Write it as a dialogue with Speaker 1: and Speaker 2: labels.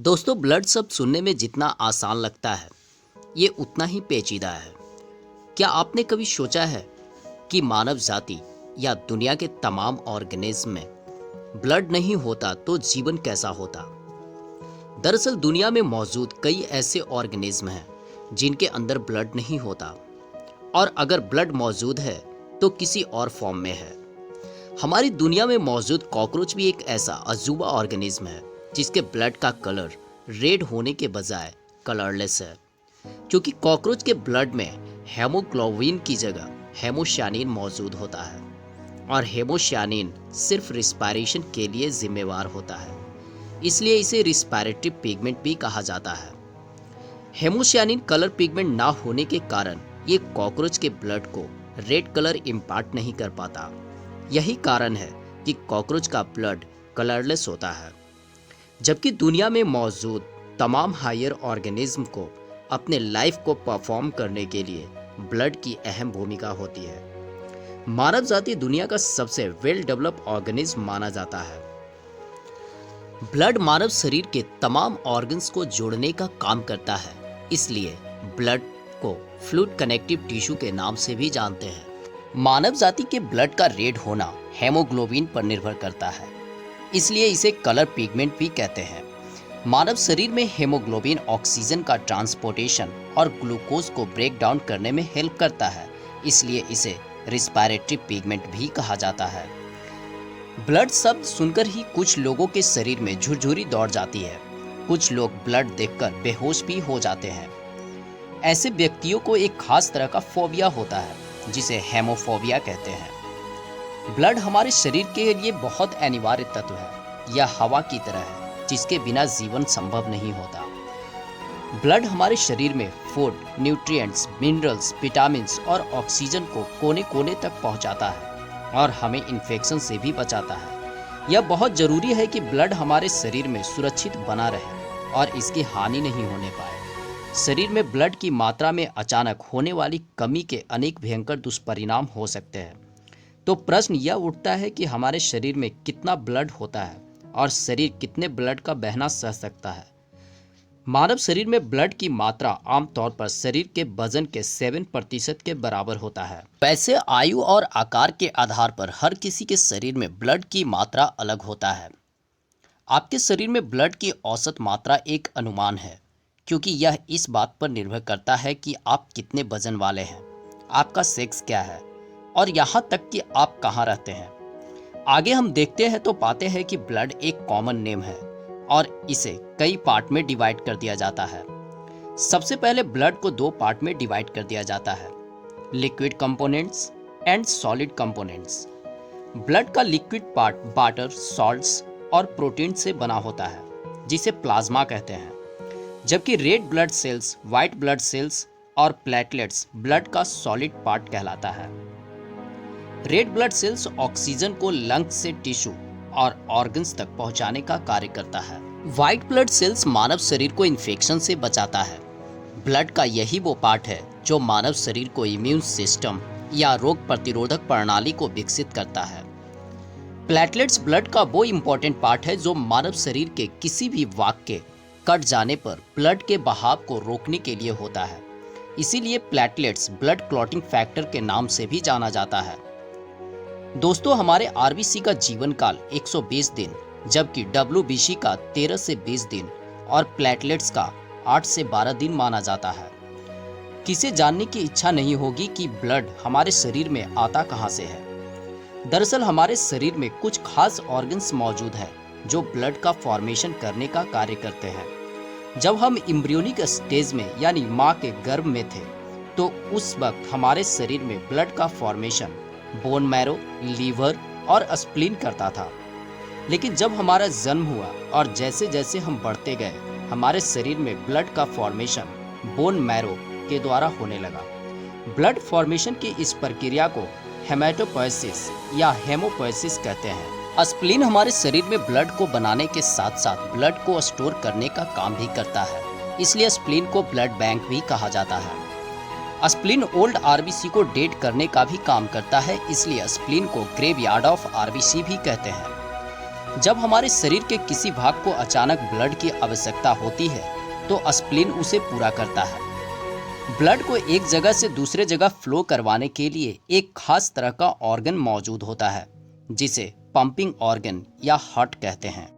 Speaker 1: दोस्तों, ब्लड शब्द सुनने में जितना आसान लगता है ये उतना ही पेचीदा है। क्या आपने कभी सोचा है कि मानव जाति या दुनिया के तमाम ऑर्गेनिज्म में ब्लड नहीं होता तो जीवन कैसा होता? दरअसल दुनिया में मौजूद कई ऐसे ऑर्गेनिज्म हैं जिनके अंदर ब्लड नहीं होता, और अगर ब्लड मौजूद है तो किसी और फॉर्म में है। हमारी दुनिया में मौजूद कॉकरोच भी एक ऐसा अजूबा ऑर्गेनिज्म है जिसके ब्लड का कलर रेड होने के बजाय कलरलेस है, क्योंकि कॉकरोच के ब्लड में हेमोग्लोबिन की जगह हेमोसायनिन मौजूद होता है, और हेमोसायनिन सिर्फ रिस्पायरेशन के लिए जिम्मेवार होता है, इसलिए इसे रिस्पायरेटरी पिगमेंट भी कहा जाता है। हेमोसायनिन कलर पिगमेंट ना होने के कारण ये कॉकरोच के ब्लड को रेड कलर इम्पार्ट नहीं कर पाता। यही कारण है कि कॉकरोच का ब्लड कलरलेस होता है, जबकि दुनिया में मौजूद तमाम हायर ऑर्गेनिज्म को अपने लाइफ को परफॉर्म करने के लिए ब्लड की अहम भूमिका होती है। मानव जाति दुनिया का सबसे वेल डेवलप ऑर्गेनिज्म माना जाता है। ब्लड मानव शरीर के तमाम ऑर्गन्स को जोड़ने का काम करता है, इसलिए ब्लड को फ्लूइड कनेक्टिव टिश्यू के नाम से भी जानते हैं। मानव जाति के ब्लड का रेड होना हेमोग्लोबिन पर निर्भर करता है, इसलिए इसे कलर पिगमेंट भी कहते हैं। मानव शरीर में हेमोग्लोबिन ऑक्सीजन का ट्रांसपोर्टेशन और ग्लूकोज को ब्रेक डाउन करने में हेल्प करता है, इसलिए इसे रिस्पायरेटरी पिगमेंट भी कहा जाता है। ब्लड शब्द सुनकर ही कुछ लोगों के शरीर में झुरझुरी दौड़ जाती है। कुछ लोग ब्लड देखकर बेहोश भी हो जाते हैं। ऐसे व्यक्तियों को एक खास तरह का फोबिया होता है जिसे हेमोफोबिया कहते हैं। ब्लड हमारे शरीर के लिए बहुत अनिवार्य तत्व है। यह हवा की तरह है जिसके बिना जीवन संभव नहीं होता। ब्लड हमारे शरीर में फूड, न्यूट्रिएंट्स, मिनरल्स, विटामिन्स और ऑक्सीजन को कोने कोने तक पहुंचाता है और हमें इन्फेक्शन से भी बचाता है। यह बहुत जरूरी है कि ब्लड हमारे शरीर में सुरक्षित बना रहे और इसकी हानि नहीं होने पाए। शरीर में ब्लड की मात्रा में अचानक होने वाली कमी के अनेक भयंकर दुष्परिणाम हो सकते हैं। तो प्रश्न यह उठता है कि हमारे शरीर में कितना ब्लड होता है और शरीर कितने ब्लड का बहना सह सकता है। मानव शरीर में ब्लड की मात्रा आमतौर पर शरीर के वजन के 7% के बराबर होता है। वैसे आयु और आकार के आधार पर हर किसी के शरीर में ब्लड की मात्रा अलग होता है। आपके शरीर में ब्लड की औसत मात्रा एक अनुमान है, क्योंकि यह इस बात पर निर्भर करता है कि आप कितने वजन वाले हैं, आपका सेक्स क्या है और यहाँ तक कि आप कहाँ रहते हैं। आगे हम देखते हैं तो पाते हैं कि ब्लड एक कॉमन नेम है और इसे कई पार्ट में डिवाइड कर दिया जाता है। सबसे पहले ब्लड को 2 पार्ट में डिवाइड कर दिया जाता है, liquid components and solid components. Blood का लिक्विड पार्ट वाटर, सॉल्ट्स और प्रोटीन से बना होता है, जिसे प्लाज्मा कहते हैं, जबकि red blood cells, white blood cells और प्लेटलेट्स ब्लड का सॉलिड पार्ट कहलाता है। रेड ब्लड सेल्स ऑक्सीजन को लंग्स से टिश्यू और ऑर्गन्स तक पहुंचाने का कार्य करता है। व्हाइट ब्लड सेल्स मानव शरीर को इन्फेक्शन से बचाता है। ब्लड का यही वो पार्ट है जो मानव शरीर को इम्यून सिस्टम या रोग प्रतिरोधक प्रणाली को विकसित करता है। प्लेटलेट्स ब्लड का वो इम्पोर्टेंट पार्ट है जो मानव शरीर के किसी भी वाक के कट जाने पर ब्लड के बहाव को रोकने के लिए होता है। इसीलिए प्लेटलेट्स ब्लड क्लॉटिंग फैक्टर के नाम से भी जाना जाता है। दोस्तों, हमारे आरबीसी का जीवन काल 120 दिन, जबकि डब्ल्यूबीसी का 13 से 20 दिन और प्लेटलेट्स का 8 से 12 दिन माना जाता है। किसे जानने की इच्छा नहीं होगी कि ब्लड हमारे शरीर में आता कहां से है। दरअसल हमारे शरीर में कुछ खास ऑर्गन्स मौजूद हैं जो ब्लड का फॉर्मेशन करने का कार्य करते हैं। जब हम एम्ब्रियोनिक स्टेज में यानी माँ के गर्भ में थे तो उस वक्त हमारे शरीर में ब्लड का फॉर्मेशन बोन मैरो, लीवर और स्प्लीन करता था। लेकिन जब हमारा जन्म हुआ और जैसे जैसे हम बढ़ते गए, हमारे शरीर में ब्लड का फॉर्मेशन बोन मैरो के द्वारा होने लगा। ब्लड फॉर्मेशन की इस प्रक्रिया को हेमेटोपोएसिस या हेमोपोएसिस कहते हैं। स्प्लीन हमारे शरीर में ब्लड को बनाने के साथ साथ ब्लड को स्टोर करने का काम भी करता है, इसलिए स्प्लीन को ब्लड बैंक भी कहा जाता है। स्प्लीन ओल्ड आरबीसी को डेट करने का भी काम करता है, इसलिए स्प्लीन को ग्रेवयार्ड ऑफ आरबीसी भी कहते हैं। जब हमारे शरीर के किसी भाग को अचानक ब्लड की आवश्यकता होती है तो स्प्लीन उसे पूरा करता है। ब्लड को एक जगह से दूसरे जगह फ्लो करवाने के लिए एक खास तरह का ऑर्गन मौजूद होता है जिसे पंपिंग ऑर्गन या हार्ट कहते हैं।